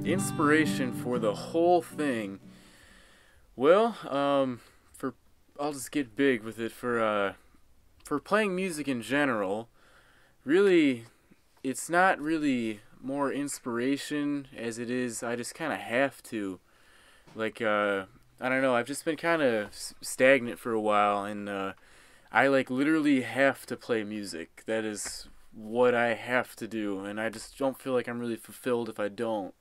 Inspiration for the whole thing. Well, for I'll just get big with it for playing music in general. Really, it's not really more inspiration as it is. I just kind of have to. I don't know. I've just been kind of stagnant for a while, and I literally have to play music. That is what I have to do, and I just don't feel like I'm really fulfilled if I don't.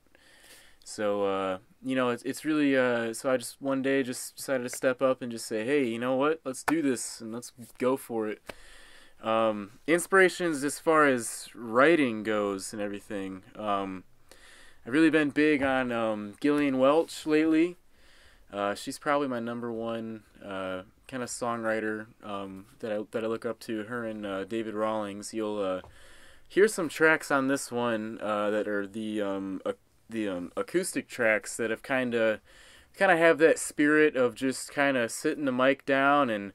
So, it's really, so I just one day just decided to step up and just say, hey, you know what, let's do this, and let's go for it. Inspirations as far as writing goes and everything, I've really been big on Gillian Welch lately. She's probably my number one kind of songwriter that I look up to. Her and David Rawlings. You'll hear some tracks on this one that are the acoustic tracks that have kind of have that spirit of just kind of sitting the mic down and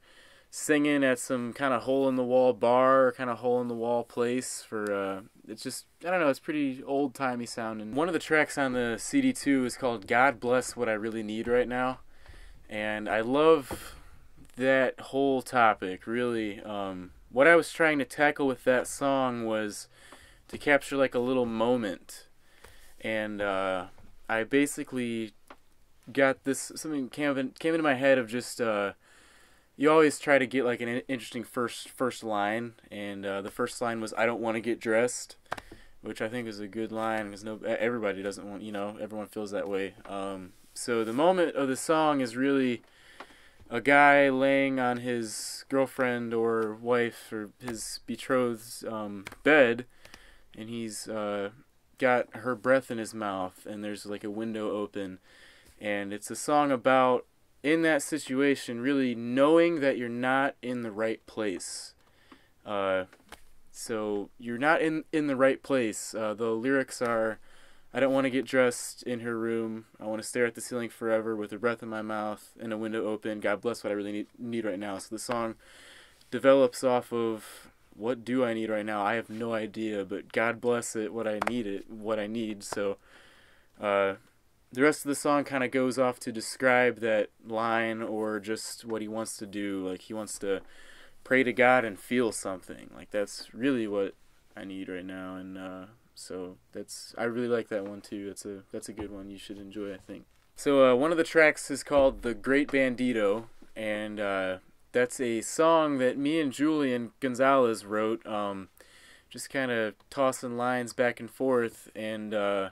singing at some kind of hole in the wall bar, kind of hole in the wall place for it's just, I don't know, it's pretty old timey sounding. One of the tracks on the CD2 is called God Bless What I Really Need Right Now, and I love that whole topic really. What I was trying to tackle with that song was to capture like a little moment. And I basically got this, something came into my head of just, you always try to get like an interesting first line, and the first line was, I don't want to get dressed, which I think is a good line, because everybody doesn't want, everyone feels that way. So the moment of the song is really a guy laying on his girlfriend or wife or his betrothed's bed, and he's got her breath in his mouth, and there's like a window open, and it's a song about, in that situation, really knowing that you're not in the right place. So you're not in the right place. The lyrics are, I don't want to get dressed in her room, I want to stare at the ceiling forever with her breath in my mouth and a window open, God bless what I really need right now. So the song develops off of, what do I need right now? I have no idea, but God bless it, what I need. So the rest of the song kind of goes off to describe that line, or just what he wants to do. Like, he wants to pray to God and feel something. Like, that's really what I need right now. And so I really like that one too. That's a good one. You should enjoy, I think. So one of the tracks is called The Great Bandito, and that's a song that me and Julian Gonzalez wrote, just kind of tossing lines back and forth. And the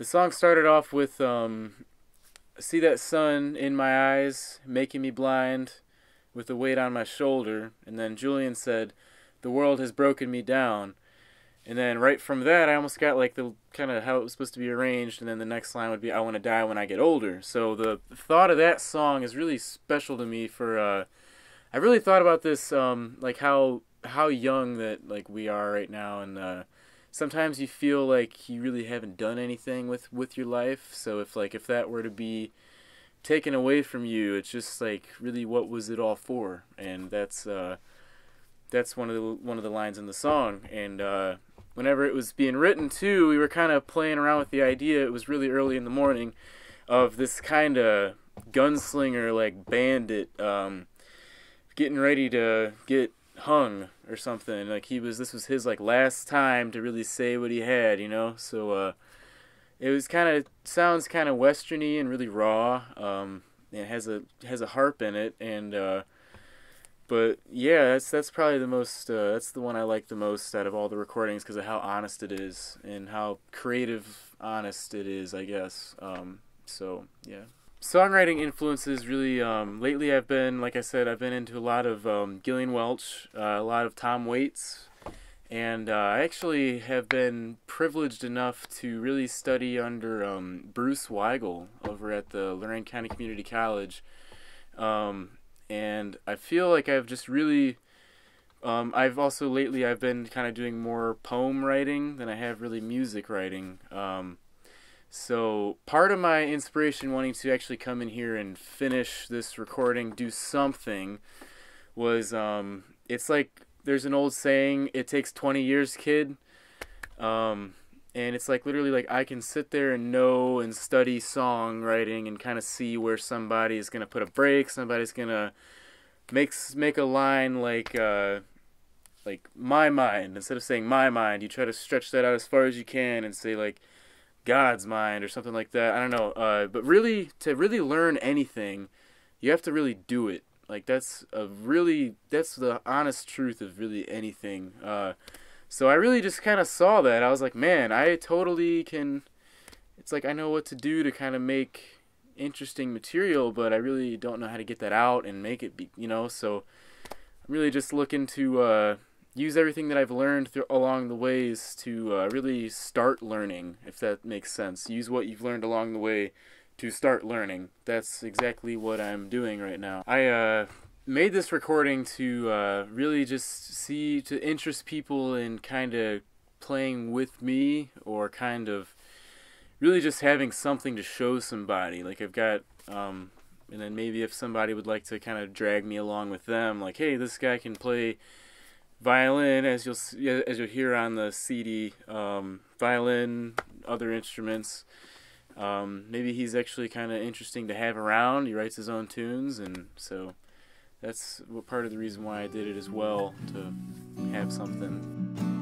song started off with, see that sun in my eyes, making me blind, with the weight on my shoulder. And then Julian said, the world has broken me down. And then right from that, I almost got like the kind of how it was supposed to be arranged, and then the next line would be, I want to die when I get older. So the thought of that song is really special to me for, I really thought about this, like how young that like we are right now, and sometimes you feel like you really haven't done anything with your life. So if that were to be taken away from you, it's just like, really, what was it all for? And that's one of the lines in the song. And whenever it was being written too, we were kind of playing around with the idea. It was really early in the morning, of this kind of gunslinger, like bandit, getting ready to get hung or something. Like, this was his like last time to really say what he had, So it was sounds kind of westerny and really raw. It has a harp in it, and but yeah, that's probably the most, that's the one I like the most out of all the recordings, because of how honest it is and how creative honest it is, I guess. So yeah. Songwriting influences really, lately I've been, like I said, I've been into a lot of Gillian Welch, a lot of Tom Waits, and I actually have been privileged enough to really study under Bruce Weigel over at the Lorain County Community College. And I feel like I've just really, I've also lately, I've been kind of doing more poem writing than I have really music writing. So part of my inspiration wanting to actually come in here and finish this recording, do something, was, it's like, there's an old saying, it takes 20 years, kid. and it's like literally like I can sit there and know and study songwriting and kind of see where somebody is gonna put a break, somebody's gonna make a line like my mind. Instead of saying my mind, you try to stretch that out as far as you can and say like God's mind or something like that. I don't know. But really, to really learn anything, you have to really do it. Like that's the honest truth of really anything. So I really just kind of saw that. I was like, man, I totally can. It's like I know what to do to kind of make interesting material, but I really don't know how to get that out and make it be, So I'm really just looking to use everything that I've learned along the ways to really start learning, if that makes sense. Use what you've learned along the way to start learning. That's exactly what I'm doing right now. I made this recording to really just to interest people in kind of playing with me, or kind of really just having something to show somebody. Like I've got, and then maybe if somebody would like to kind of drag me along with them, like, hey, this guy can play violin, as you'll hear on the CD, violin, other instruments. Maybe he's actually kind of interesting to have around. He writes his own tunes, and so that's part of the reason why I did it as well, to have something.